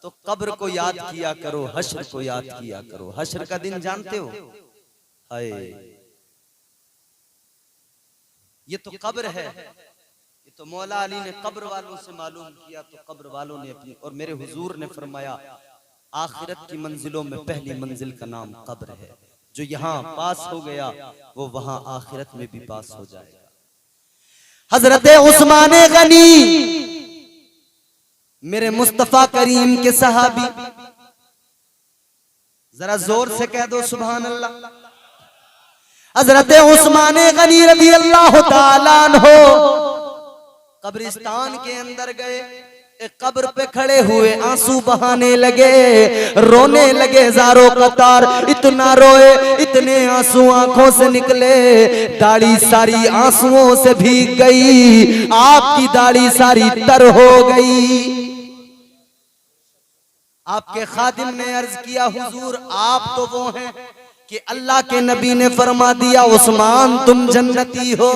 तो कब्र को याद किया करो, हश्र को याद किया करो। हश्र का दिन जानते हो? हाय, ये तो कब्र है। ये तो मौला अली ने कब्र वालों से मालूम किया, तो कब्र वालों ने अपनी, और मेरे हुजूर ने फरमाया आखिरत की मंजिलों में पहली मंजिल का नाम कब्र है। जो यहाँ पास हो गया वो वहां आखिरत में भी पास हो जाएगा। हजरत उस्मान गनी, मेरे मुस्तफा करीम के सहाबी, जरा जोर से कह दो सुभान अल्लाह। हजरत उस्मान गनी रज़ी अल्लाह ताला अन्हो कब्रिस्तान के अंदर गए, एक कब्र पे खड़े हुए आंसू बहाने लगे, रोने लगे ज़ारो कतार। इतना रोए, इतने आंसू आंखों से निकले, दाढ़ी सारी आंसुओं से भीग गई, आपकी दाढ़ी सारी तर हो गई। आपके खादिम ने अर्ज किया, हुजूर आप तो वो हैं कि अल्लाह के नबी ने फरमा दिया उस्मान तुम जन्नती हो।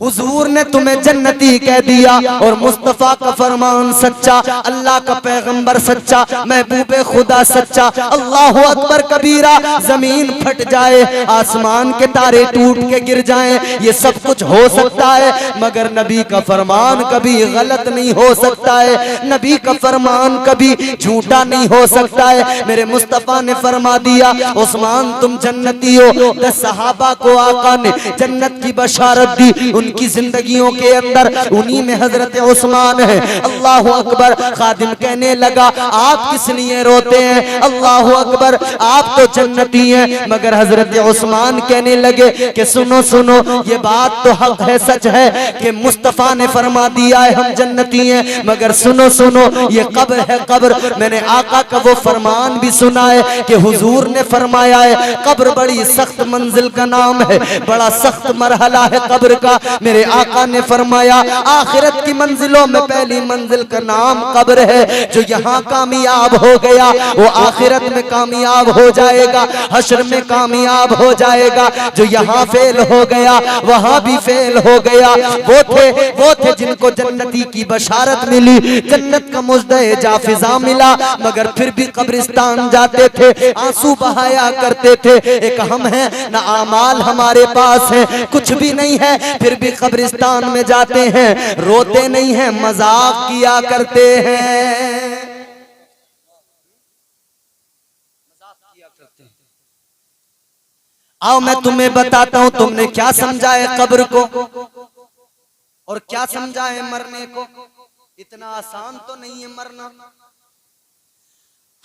हुजूर ने तुम्हें जन्नती कह दिया, और मुस्तफा का फरमान सच्चा, अल्लाह का पैगंबर सच्चा, महबूबे खुदा सच्चा। अल्लाहु अकबर कबीरा, जमीन फट जाए, आसमान के तारे टूट के गिर जाएं, ये सब कुछ हो सकता है, मगर नबी का फरमान कभी गलत नहीं हो सकता है, नबी का फरमान कभी झूठा नहीं हो सकता है। मेरे मुस्तफा ने फरमा दिया उस्मान तुम जन्नती हो। 10 सहाबा को आका ने जन्नत की बशारत दी, उनकी जिंदगियों के अंदर उन्हीं में हजरत उस्मान है। अल्लाह अकबर। खादिम कहने लगा आप किस लिए रोते हैं? अल्लाह अकबर, आप तो जन्नती हैं। मगर हजरत उस्मान कहने लगे कि सुनो सुनो, ये बात तो हक है, सच है कि मुस्तफा ने फरमा दिया है हम जन्नती हैं, मगर सुनो सुनो, ये कब्र है कब्र। मैंने आका का वो फरमान भी सुना है कि हुजूर ने फरमाया है कब्र बड़ी सख्त मंजिल का नाम है, बड़ा सख्त मरहला है कब्र का। मेरे आका ने फरमाया आखिरत की मंजिलों में पहली मंजिल का नाम कब्र है। जो यहाँ कामयाब हो गया वो आखिरत में कामयाब हो जाएगा, हश्र में कामयाब हो जाएगा। जो यहाँ फेल हो गया वहाँ भी फेल हो गया। वो थे जिनको जन्नती की बशारत मिली, जन्नत का मुज़्दए जाफिजा मिला, मगर फिर भी कब्रिस्तान जाते थे, आंसू बहाया करते थे। एक हम हैं ना आमाल हमारे पास है, कुछ भी नहीं है, फिर भी कब्रिस्तान में जाते हैं, रोते नहीं हैं, मजाक किया करते हैं, मजाक किया करते हैं। आओ मैं तुम्हें बताता हूं तुमने क्या समझा है कब्र को और क्या समझा है मरने को। इतना आसान तो नहीं है मरना।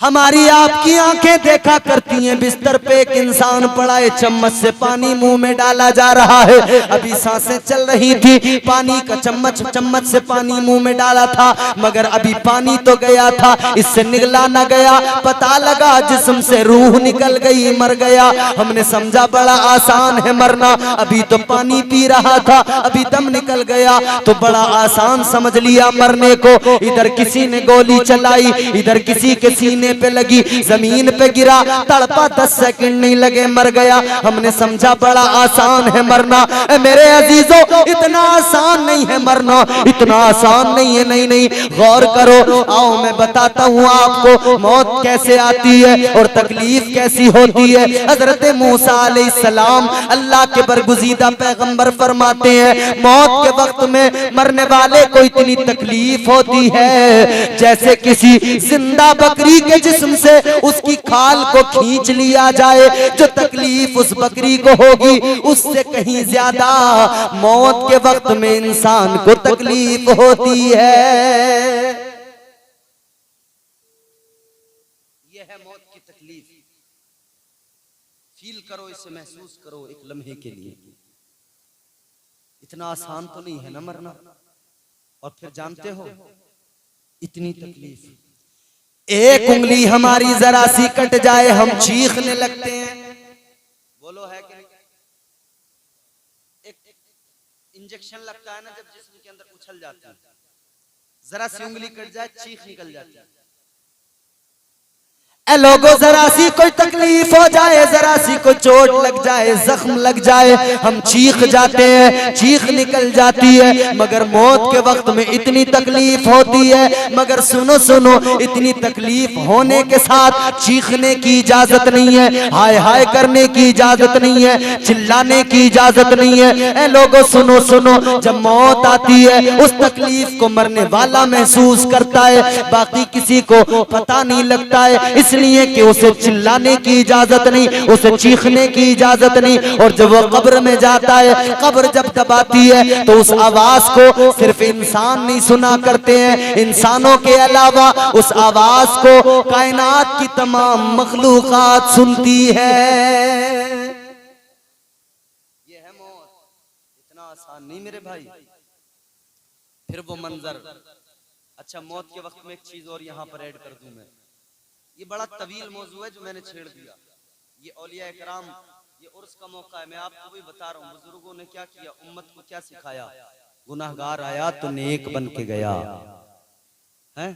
हमारी आपकी आंखें देखा करती हैं बिस्तर पे एक इंसान पड़ा है, चम्मच से पानी मुंह में डाला जा रहा है, अभी सांसें चल रही थी, पानी का चम्मच से पानी मुंह में डाला था, मगर अभी पानी तो गया था, इससे निगला न गया, पता लगा जिस्म से रूह निकल गई, मर गया। हमने समझा बड़ा आसान है मरना, अभी तो पानी पी रहा था, अभी दम निकल गया, तो बड़ा आसान समझ लिया मरने को। इधर किसी ने गोली चलाई, इधर किसी के सीने पे लगी, जमीन पे गिरा, तड़पा, 10 सेकंड नहीं लगे, मर गया। हमने समझा बड़ा आसान है मरना। मेरे अजीजों इतना आसान नहीं है मरना, इतना आसान नहीं है। नहीं नहीं, गौर करो। आओ मैं बताता हूँ आपको मौत कैसे आती है और तकलीफ कैसी होती है। हजरत मूसा अलैहिस्सलाम अल्लाह के बरगुज़ीदा पैगंबर फरमाते हैं मौत के वक्त में मरने वाले को इतनी तकलीफ होती है जैसे किसी जिंदा बकरी के जिस्म से उसकी खाल को खींच लिया जाए। जो तकलीफ उस बकरी को होगी उससे कहीं ज्यादा मौत के वक्त में इंसान को तकलीफ होती है। यह है मौत की तकलीफ। फील करो, इसे महसूस करो एक लम्हे के लिए। इतना आसान तो नहीं है ना मरना। और फिर जानते हो इतनी तकलीफ, एक उंगली हमारी जरा सी कट जाए हम चीखने लगते हैं। बोलो है कि एक इंजेक्शन लगता है ना जब जिस्म के अंदर उछल जाती है, जरा सी उंगली कट जाए चीख निकल जाती है। ए लोगों, जरा सी कोई तकलीफ हो जाए, जरा सी कोई चोट लग जाए, जख्म लग जाए, हम चीख जाते हैं, चीख निकल जाती है। मगर मौत के वक्त में इतनी तकलीफ होती है, मगर सुनो सुनो, इतनी तकलीफ होने के साथ चीखने की इजाजत नहीं है, हाय हाय करने की इजाजत नहीं है, चिल्लाने की इजाजत नहीं है। ए लोगों सुनो सुनो, जब मौत आती है उस तकलीफ को मरने वाला महसूस करता है, बाकी किसी को पता नहीं लगता है, इसलिए कि उसे चिल्लाने की इजाजत नहीं, उसे चीखने की इजाजत नहीं। और जब वो कब्र में जाता है, कब्र जब दबाती है तो उस आवाज को सिर्फ इंसान नहीं सुना करते हैं, इंसानों के अलावा उस आवाज को कायनात की तमाम मखलूकात सुनती है। ये है मौत, इतना आसान नहीं मेरे भाई। फिर वो मंजर, अच्छा मौत के वक्त में एक चीज और यहाँ पर ऐड कर दूं मैं, ये बड़ा तवील मौजू है जो मैंने छेड़ दिया। ये औलिया इकराम, ये उर्स का मौका है, मैं आपको भी बता रहा हूँ बुजुर्गों ने क्या किया, उम्मत को क्या सिखाया। गुनाहगार आया तो नेक बन के गया है,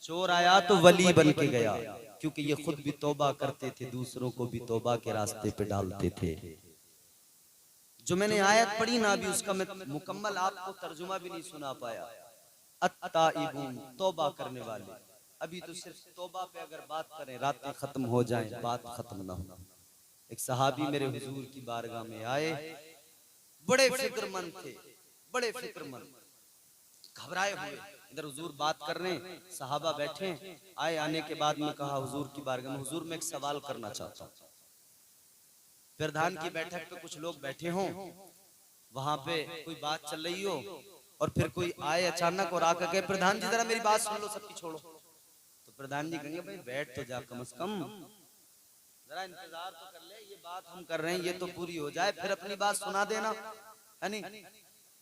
चोर आया तो वली बन के गया, क्योंकि ये खुद भी तौबा करते थे, दूसरों को भी तौबा के रास्ते पे डालते थे। जो मैंने आयत पढ़ी ना अभी, उसका मैं मुकम्मल आपको तर्जुमा भी नहीं सुना पाया। अत्ताइबून, तौबा करने वाले। अभी तो सिर्फ तौबा पे अगर बात करें, रातें खत्म हो जाएं, बात खत्म ना हो। एक सहाबी मेरे हुजूर की बारगाह में आए, बड़े फिक्रमंद थे, बड़े फिक्रमंद, घबराए हुए। इधर हुजूर बात कर रहे हैं, सहाबा बैठे आए। आने के बाद में कहा हुजूर की बारगाह में, हुजूर मैं एक सवाल करना चाहता हूँ। प्रधान की बैठक पे कुछ लोग बैठे हों, वहां पे कोई बात चल रही हो, और फिर कोई आए अचानक और आकर कहे प्रधान जी जरा मेरी बात सुन लो, सबकी छोड़ो। तो प्रधान जी कहेंगे भाई बैठ तो जा, कम से कम जरा इंतजार तो कर ले, ये बात हम कर रहे हैं ये तो पूरी हो जाए, फिर अपनी बात सुना देना, है नहीं।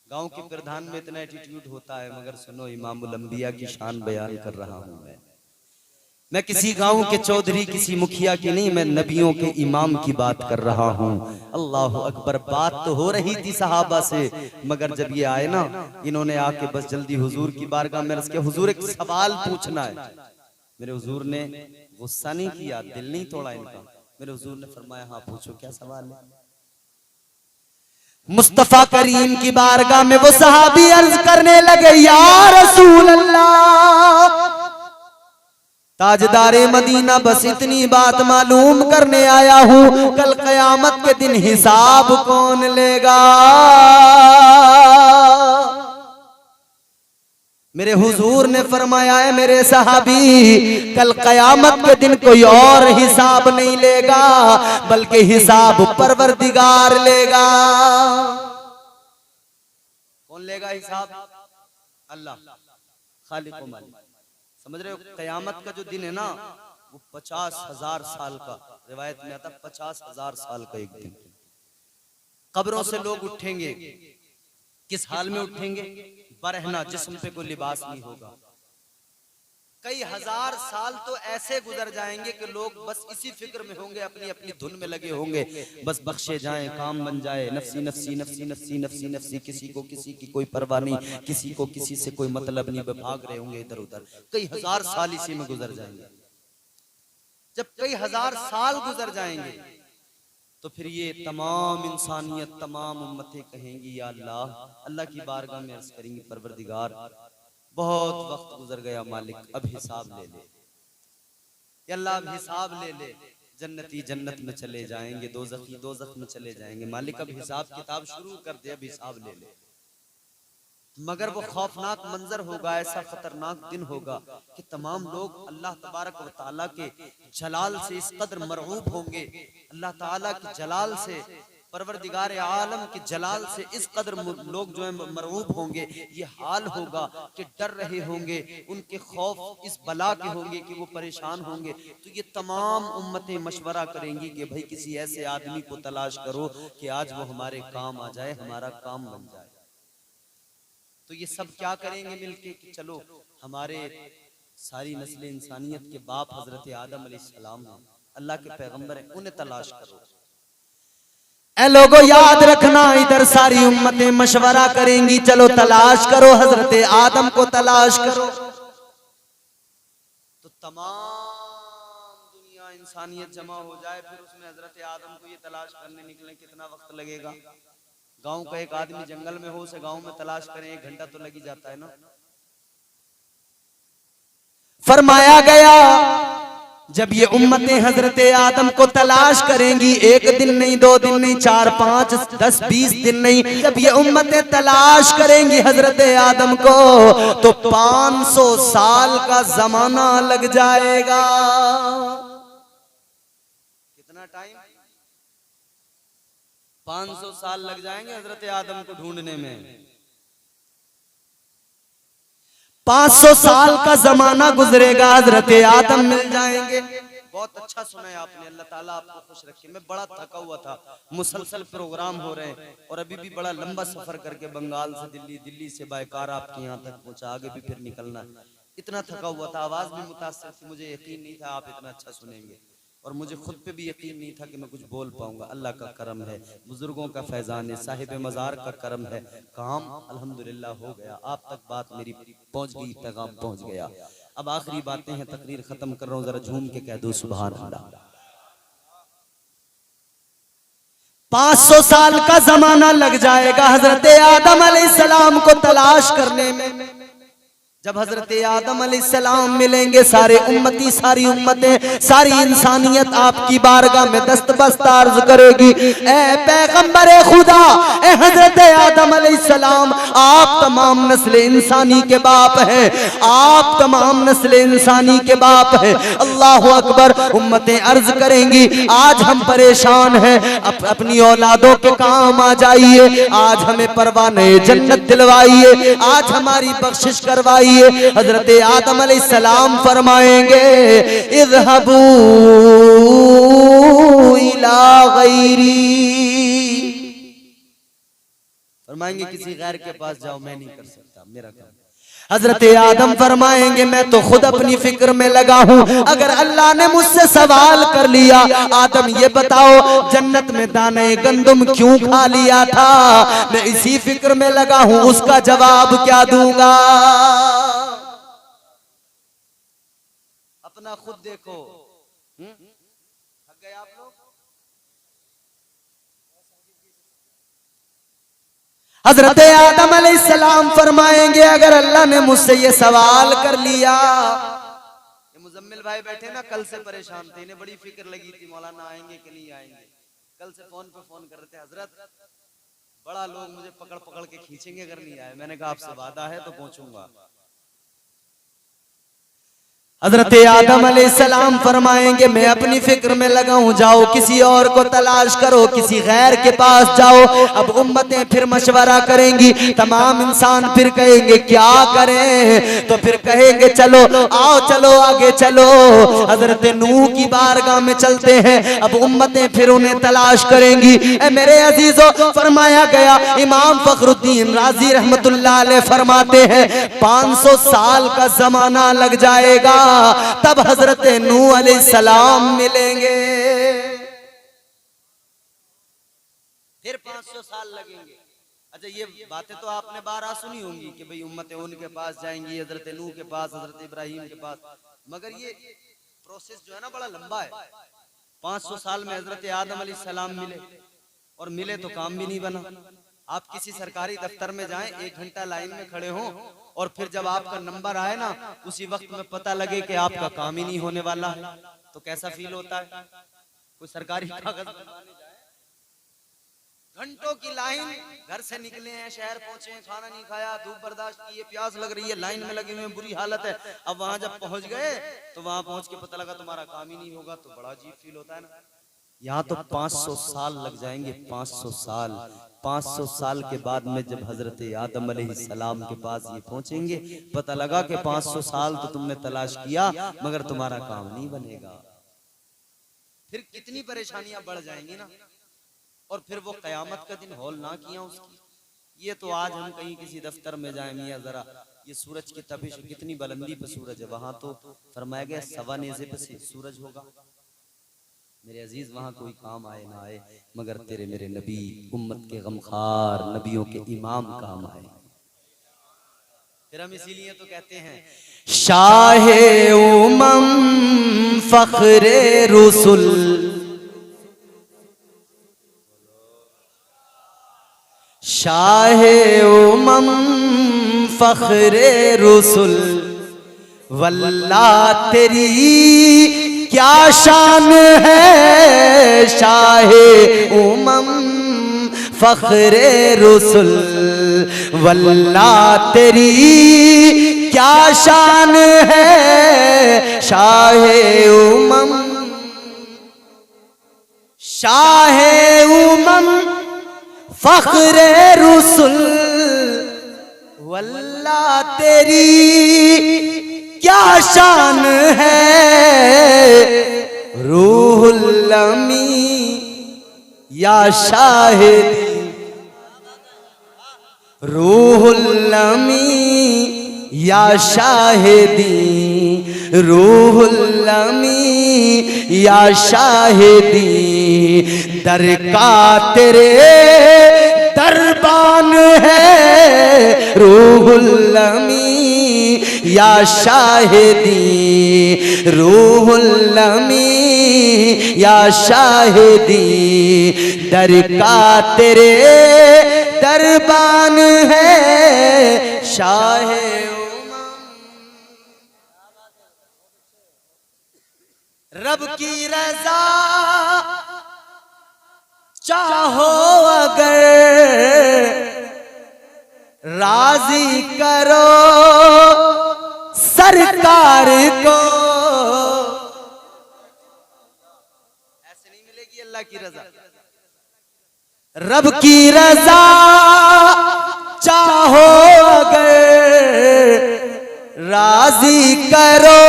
गांव के प्रधान में इतना एटीट्यूड होता है, मगर सुनो इमामुल अंबिया की शान बयान कर रहा हूं मैं किसी गांव के चौधरी, किसी मुखिया की नहीं, मैं नबियों के इमाम की बात कर रहा हूं। अल्लाह अकबर। बात तो हो रही थी सहाबा से, मगर जब ये आए ना, इन्होंने आके बस जल्दी हुजूर की बारगाह में अर्ज़ किया, हुजूर एक सवाल पूछना है। मेरे हुजूर ने गुस्सा नहीं किया, दिल नहीं तोड़ा इनका। मेरे हुजूर ने फरमाया हाँ पूछो, क्या सवाल है। मुस्तफा करीम की बारगाह में वो सहाबी अर्ज करने लगे, या रसूल अल्लाह, ताजदारे मदीना, बस इतनी बात मालूम करने आया हूं, कल कयामत के दिन हिसाब कौन लेगा। मेरे हुजूर ने फरमाया है मेरे सहाबी, कल कयामत के दिन कोई और हिसाब नहीं लेगा, बल्कि हिसाब परवरदिगार लेगा। कौन लेगा हिसाब? अल्लाह, खालिक व मालिक। समझ रहे हो? कयामत का जो दिन है ना, वो 50,000 साल का, रिवायत में आता 50,000 साल का एक दिन। कब्रों से लोग उठेंगे, किस हाल में उठेंगे? बरहना, जिस्म पे कोई लिबास नहीं होगा। कई हजार साल तो ऐसे गुजर जाएंगे कि लोग बस इसी फिक्र में होंगे, अपनी अपनी धुन में लगे होंगे, बस बख्शे जाएं, काम बन जाए, नफसी नफसी नफसी नफसी नफसी नफसी, किसी को किसी की कोई परवाह नहीं, किसी को किसी से कोई मतलब नहीं, भाग रहे होंगे इधर उधर। कई हजार साल इसी में गुजर जाएंगे। जब कई हजार साल गुजर जाएंगे तो फिर ये तमाम इंसानियत, तमाम उम्मतें कहेंगी, या अल्लाह, अल्लाह की बारगाह में अर्ज करेंगी, परवरदिगार बहुत वक्त गुजर गया, मालिक अब हिसाब ले ले, या अल्लाह अब हिसाब ले ले। जन्नती जन्नत में चले जाएंगे, दोज़खी दोज़ख में चले जाएंगे, मालिक अब हिसाब किताब शुरू कर दे, अब हिसाब ले ले। मगर वो खौफनाक मंजर होगा, ऐसा खतरनाक दिन होगा कि तमाम लोग अल्लाह तबारक व तआला के जलाल से इस कदर मरऊब होंगे, अल्लाह ताला के जलाल से, परवरदिगार आलम के जलाल से इस कदर लोग जो है मरऊब होंगे। ये हाल होगा कि डर रहे होंगे, उनके खौफ इस बला के होंगे कि वो परेशान होंगे। तो ये तमाम उम्मतें मशवरा करेंगी कि भाई किसी ऐसे आदमी को तलाश करो कि आज वो हमारे काम आ जाए, हमारा काम बन जाए। तो ये सब क्या करेंगे मिलके कि चलो हमारे सारी नस्ल इंसानियत के बाप हजरत आदम अलैहिस्सलाम, अल्लाह के पैगंबर हैं, उन्हें तलाश करो। ए लोगों याद रखना, इधर सारी उम्मतें मशवरा करेंगी, चलो तलाश करो, हजरत आदम को तलाश करो। तो तमाम दुनिया इंसानियत जमा हो जाए, फिर उसमें हजरत आदम को ये तलाश करने निकले, कितना वक्त लगेगा? गांव का एक आदमी जंगल में हो, उसे गांव में तलाश करें 1 घंटा तो लग ही जाता है ना। फरमाया गया जब ये उम्मतें हजरत आदम को तलाश करेंगी, 1 दिन नहीं, 2 दिन नहीं, 4, 5, 10, 20 दिन नहीं, जब ये उम्मतें तलाश करेंगी हजरत आदम को तो 500 साल का जमाना लग जाएगा। कितना टाइम? 500 साल लग जाएंगे हजरत आदम को ढूंढने में। 500 साल का जमाना गुजरेगा, हजरत आदम मिल जाएंगे। बहुत अच्छा सुना है आपने, अल्लाह ताला आपको खुश रखे। मैं बड़ा थका हुआ था, मुसलसल प्रोग्राम हो रहे हैं और अभी भी बड़ा लंबा सफर करके बंगाल से दिल्ली, दिल्ली से बायकार आपके यहाँ तक पहुंचा, आगे भी फिर निकलना है। इतना थका हुआ था, आवाज भी मुतासिर थी, मुझे यकीन नहीं था आप इतना अच्छा सुनेंगे और मुझे खुद पे भी यकीन नहीं था कि मैं कुछ बोल पाऊंगा। अल्लाह का करम है, बुजुर्गों का फैजान है, साहिब मजार का करम है, काम अल्हम्दुलिल्लाह हो गया। आप तक बात मेरी पहुंच गई, पैगाम पहुंच गया। अब आखिरी बातें हैं, तकरीर खत्म कर रहा हूं, जरा झूम के कह दो सुभान अल्लाह। 500 साल का जमाना लग जाएगा हजरत आदम अलैहिस्सलाम को तलाश करने में। जब हजरत आदम अलैहिस्सलाम मिलेंगे, सारे उम्मती, सारी उम्मतें, सारी इंसानियत आपकी बारगाह में दस्तबस्त अर्ज करेगी, ए पैगंबर खुदा, ए हजरत आदम अलैहिस्सलाम, आप तमाम नस्ल इंसानी के बाप हैं, आप तमाम नस्ल इंसानी के बाप हैं। अल्लाह अकबर। उम्मतें अर्ज करेंगी, आज हम परेशान हैं, अपनी औलादों के काम आ जाइए, आज हमें परवाने जन्नत दिलवाइए, आज हमारी बख्शिश करवाइए। हजरत आदम अलैहिस्सलाम फरमाएंगे, इज़हबू इला गैरी, फरमाएंगे किसी गैर के पास जाओ, मैं नहीं कर सकता, मेरा काम। हजरत आदम फरमाएंगे, मैं तो खुद अपनी फिक्र में लगा हूं, अगर अल्लाह ने मुझसे सवाल कर लिया, आदम ये बताओ जन्नत में दाने गंदम क्यों खा लिया था, मैं इसी फिक्र में लगा हूं, उसका जवाब क्या दूंगा? अपना खुद देखो। थक गए आप लोग? हजरत आदम अलैहिस्सलाम फरमाएंगे, अगर अल्लाह ने मुझसे ये सवाल कर लिया। ये मुजम्मिल भाई बैठे ना, कल से परेशान थे, इन्हें बड़ी फिक्र लगी थी मौलाना आएंगे कि नहीं आएंगे। कल से फोन पे फोन कर रहे थे, हजरत बड़ा लोग मुझे पकड़ पकड़ के खींचेंगे अगर नहीं आए। मैंने कहा आपसे वादा है तो पहुंचूंगा। हजरत आदम अलैहिस्सलाम फरमाएंगे, मैं अपनी फिक्र में लगा हूं, जाओ किसी और को तलाश करो, किसी गैर के पास जाओ। अब उम्मतें फिर मशवरा करेंगी, तमाम इंसान फिर कहेंगे क्या करें, तो फिर कहेंगे चलो आओ, चलो आगे चलो, हजरत नूह की बारगाह में चलते हैं। अब उम्मतें फिर उन्हें तलाश करेंगी। ए मेरे अजीजों, फरमाया गया, इमाम फखरुद्दीन राजी रहमतुल्लाह अलैह फरमाते हैं, 500 साल का जमाना लग जाएगा, तब हजरत नूह अलैहिस्सलाम मिलेंगे। फिर 500 साल लगेंगे। अच्छा, ये बातें तो आपने 12 सुनी होंगी कि भाई उम्मतें उनके पास जाएंगी, हजरत नूह के पास, हजरत इब्राहिम के पास, मगर ये प्रोसेस जो है ना बड़ा लंबा है। 500 साल में हजरत आदम अलैहिस्सलाम मिले, और मिले तो काम भी नहीं बना। आप किसी सरकारी दफ्तर में जाएं, 1 घंटा लाइन में खड़े हों, और फिर जब आपका नंबर आए ना, उसी वक्त में पता लगे कि आपका काम ही नहीं होने वाला है, तो कैसा फील होता है? कोई सरकारी कागज बनवाने जाए, घंटों की लाइन, घर से निकले हैं, शहर पहुंचे हैं, खाना नहीं खाया, धूप बर्दाश्त की है, प्यास लग रही है, लाइन में लगे हुए हैं, बुरी हालत है। अब वहां जब पहुंच गए तो वहां पहुंच के पता लगा तुम्हारा काम ही नहीं होगा, तो बड़ा अजीब फील होता है ना। यहाँ तो 500 साल लग जाएंगे, 500 साल। 500 साल के बाद में जब हजरत आदम अलैहिस्सलाम के पास ये पहुंचेंगे, पता लगा कि 500 साल तो तुमने तलाश किया मगर तुम्हारा काम नहीं बनेगा। फिर कितनी परेशानियां बढ़ जाएंगी ना, और फिर वो कयामत का दिन हौल ना किया उसकी। ये तो आज हम कहीं किसी दफ्तर में जाए, मियाँ जरा ये सूरज की तपिश, कितनी बुलंदी पे सूरज है, वहां तो फरमाया गया 1.25 नेज़े पे सूरज होगा। मेरे अजीज, वहां कोई काम आए ना आए, मगर तेरे मेरे नबी, उम्मत के गमखार, नबियों के इमाम काम आए। फिर हम इसीलिए तो कहते हैं, शाहे उमम फख्रे रुसुल, शाहे उमम फख्रे रुसुल, वल्लाह तेरी क्या शान है शाहे उमम फख्रे रुसुल, वल्लाह तेरी क्या शान है शाहे उमम, शाहे उमम फख्रे रुसुल, वल्लाह तेरी क्या शान है, रूहुल अमी या शाहिदी, रूहुल अमी या शाहिदी, रूहुल अमी या शाहिदी, दर का तेरे दरबान है, रूहुल अमी या शाहिदी, रूहुल अमी या शाहिदी, दर का तेरे दरबान है शाहे रब की रजा चाहो अगर, राजी करो सरकार को, ऐसे नहीं मिलेगी अल्लाह की रजा। रब की रजा चाहो अगर, राजी करो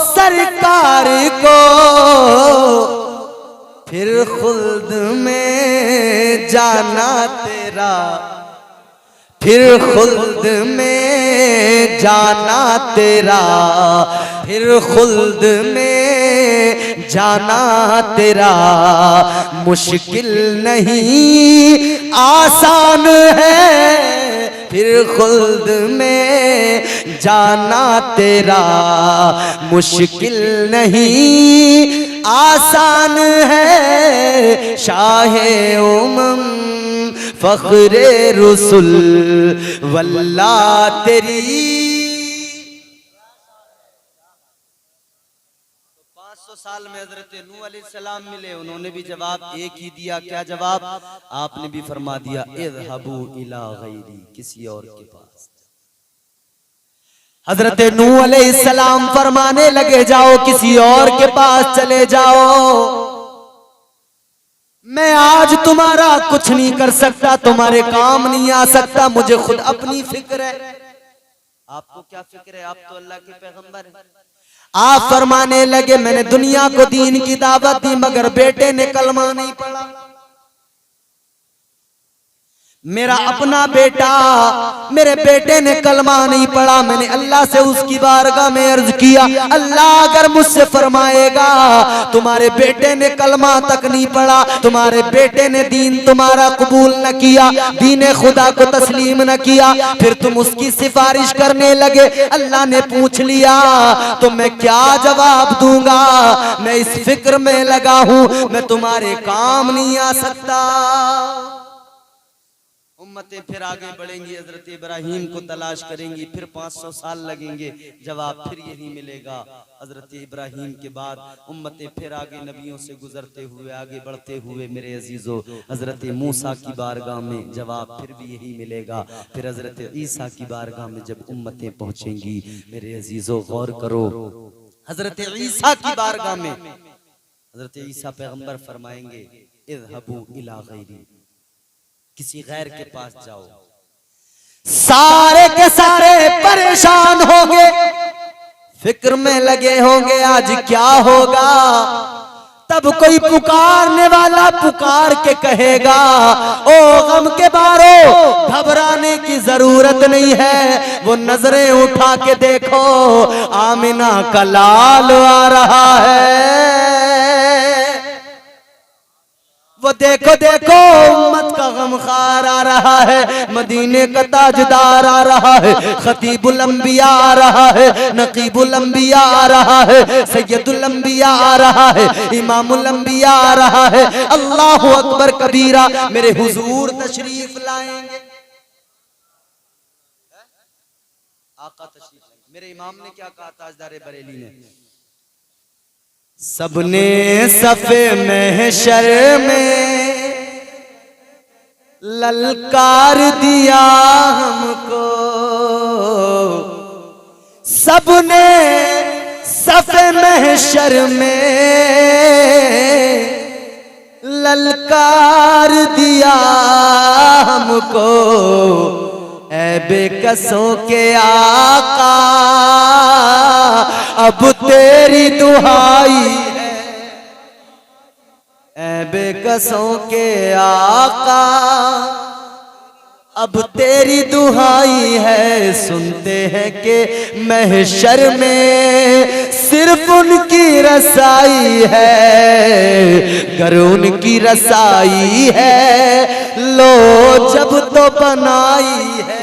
सरकार को, फिर खुल्द में जाना तेरा, फिर खुल्द में जाना तेरा, फिर खुल्द में जाना तेरा, मुश्किल नहीं आसान है, फिर खुल्द में जाना तेरा, मुश्किल नहीं आसान है, शाहे उमम फख्रे रुसुल, वल्लाह तेरी। 500 साल में हजरत नूह अलैहिस्सलाम मिले, उन्होंने भी जवाब एक ही दिया। क्या जवाब? आपने भी फरमा दिया इज़हबू इला गैरी, किसी और के पास। हजरत नूह अलैहिस्सलाम फरमाने लगे जाओ किसी और के पास चले जाओ, मैं आज तुम्हारा कुछ नहीं कर सकता, तुम्हारे काम नहीं आ सकता, मुझे खुद अपनी फिक्र है। आपको क्या फिक्र है? आप तो अल्लाह के पैगंबर हैं। आप फरमाने लगे मैंने दुनिया को दीन की दावत दी मगर बेटे ने कलमा नहीं पढ़ा। मेरा अपना बेटा, मेरे बेटे ने कलमा नहीं पढ़ा। मैंने अल्लाह से उसकी बारगाह में अर्ज किया, अल्लाह अगर मुझसे फरमाएगा तुम्हारे बेटे ने कलमा तक नहीं पढ़ा, तुम्हारे बेटे ने दीन तुम्हारा कबूल न किया, दीन खुदा को तस्लीम न किया, फिर तुम उसकी सिफारिश करने लगे। अल्लाह ने पूछ लिया तो मैं क्या जवाब दूंगा? मैं इस फिक्र में लगा हूं, मैं तुम्हारे काम नहीं आ सकता। उम्मतें फिर आगे बढ़ेंगी, हजरत इब्राहीम को तलाश करेंगी, फिर 500 साल लगेंगे, जवाब फिर यही मिलेगा। हजरत इब्राहीम के बाद उम्मतें फिर आगे नबियों से गुजरते हुए आगे बढ़ते हुए मेरे अजीजों हजरत मूसा की बारगाह में जवाब फिर भी यही मिलेगा। फिर हजरत ईसा की बारगाह में जब उम्मतें पहुंचेंगी मेरे अजीजों गौर करो, हजरत ईसा की बारगाह में हजरत ईसा पैगंबर फरमाएंगे इज़हबू इला गैरी, किसी गैर के पास जाओ। सारे के सारे परेशान होंगे, फिक्र में लगे होंगे आज क्या होगा। तब कोई पुकारने वाला पुकार के कहेगा ओ गम के बारो घबराने की जरूरत नहीं है, वो नजरें उठा के देखो आमिना का लाल आ रहा है। वो देखो देखो उम्मत का गमखार आ रहा है, मदीने का ताजदार आ रहा है, खतीबुल अंबिया आ रहा है, नकीबुल अंबिया आ रहा है, सैयदुल अंबिया आ रहा है, इमामुल अंबिया आ रहा है। अल्लाहु अकबर कबीरा, मेरे हुजूर तशरीफ लाएंगे, आका तशरीफ लाएंगे। मेरे इमाम ने क्या कहा, ताजदार बरेली ने, सबने सफे महशर में ललकार दिया हमको, सबने सफे महशर में ललकार दिया हमको, ऐ बेकसों के आका अब तेरी दुहाई है, ऐ बेकसों के आका अब तेरी दुहाई है। सुनते हैं कि महशर में सिर्फ उनकी रसाई है, गर उनकी रसाई है लो जब तो बनाई है।